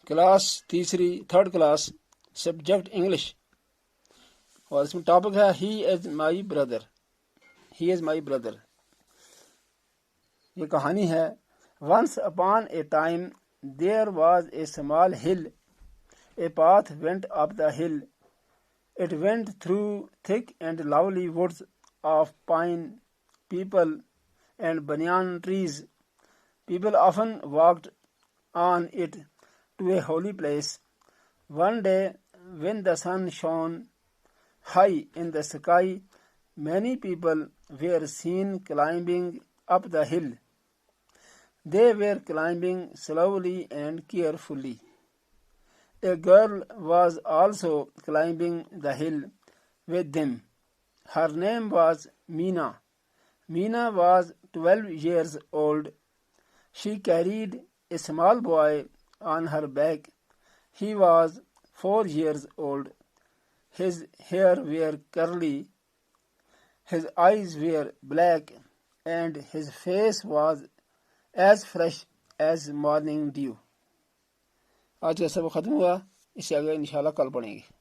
Class तीसरी third class, subject English, और इसमें टॉपिक है he is my brother. He is my brother. ये कहानी है। Once upon a time there was a small hill, a path went up the hill, it went through thick and lovely woods of pine, people, and banyan trees. People often walked on it to a holy place. One day, when the sun shone high in the sky, many people were seen climbing up the hill. They were climbing slowly and carefully. A girl was also climbing the hill with them. Her name was Meena. Meena was 12 years old. She carried a small boy on her back. He was 4 years old. His hair were curly, his eyes were black, and his face was as fresh as morning dew. आज का सबक खत्म हुआ। इससे आगे इंशाल्लाह कल पढ़ेंगे।